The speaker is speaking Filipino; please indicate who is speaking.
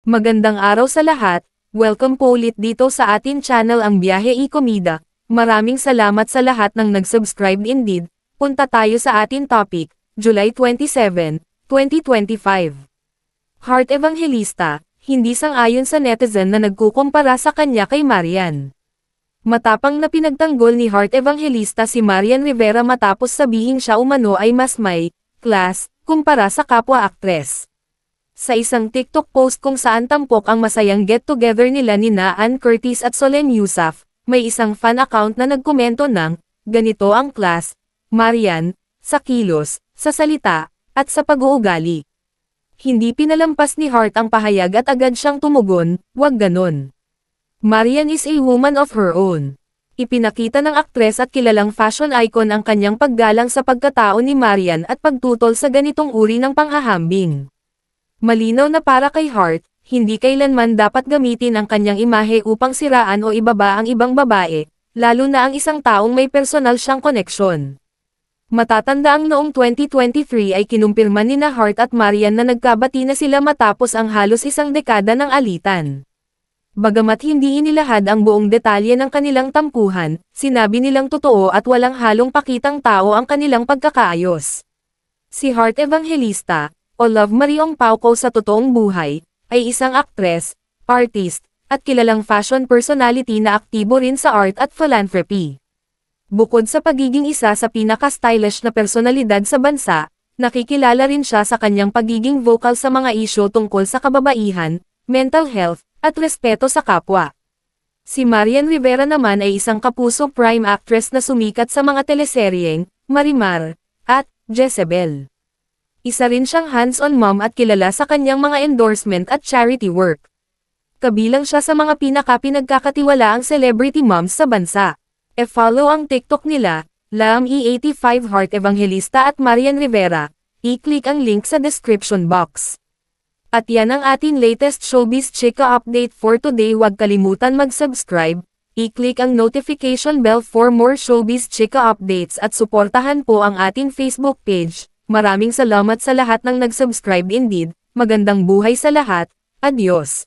Speaker 1: Magandang araw sa lahat, welcome po ulit dito sa atin channel ang Biyahe y Komida. Maraming salamat sa lahat ng nag-subscribe indeed. Punta tayo sa atin topic, July 27, 2025. Heart Evangelista, hindi sang-ayon sa netizen na nagkukumpara sa kanya kay Marian. Matapang na pinagtanggol ni Heart Evangelista si Marian Rivera matapos sabihin siya umano ay mas may class kumpara sa kapwa aktres. Sa isang TikTok post kung saan tampok ang masayang get-together nila ni Ann Curtis at Solen Yusuf, may isang fan account na nagkomento ng, ganito ang class, Marian, sa kilos, sa salita, at sa pag-uugali. Hindi pinalampas ni Heart ang pahayag at agad siyang tumugon, wag ganon. Marian is a woman of her own. Ipinakita ng aktres at kilalang fashion icon ang kanyang paggalang sa pagkatao ni Marian at pagtutol sa ganitong uri ng panghahambing. Malinaw na para kay Heart, hindi kailanman dapat gamitin ang kanyang imahe upang siraan o ibaba ang ibang babae, lalo na ang isang taong may personal siyang koneksyon. Matatandaang noong 2023 ay kinumpirma ni Heart at Marian na nagkabati na sila matapos ang halos isang dekada ng alitan. Bagamat hindi inilahad ang buong detalye ng kanilang tampuhan, sinabi nilang totoo at walang halong pakitang tao ang kanilang pagkakaayos. Si Heart Evangelista, o Love Mariong Pauco sa totoong buhay, ay isang aktres, artist, at kilalang fashion personality na aktibo rin sa art at philanthropy. Bukod sa pagiging isa sa pinaka-stylish na personalidad sa bansa, nakikilala rin siya sa kanyang pagiging vocal sa mga isyu tungkol sa kababaihan, mental health, at respeto sa kapwa. Si Marian Rivera naman ay isang kapuso prime actress na sumikat sa mga teleseryeng, Marimar, at Jezebel. Isa rin siyang hands-on mom at kilala sa kanyang mga endorsement at charity work. Kabilang siya sa mga pinagkakatiwalaang celebrity moms sa bansa. E-follow ang TikTok nila, LamE85 Heart Evangelista at Marian Rivera. I-click ang link sa description box. At yan ang ating latest showbiz chika update for today. Huwag kalimutan mag-subscribe, i-click ang notification bell for more showbiz chika updates at suportahan po ang ating Facebook page. Maraming salamat sa lahat ng nag-subscribe indeed, magandang buhay sa lahat, adios.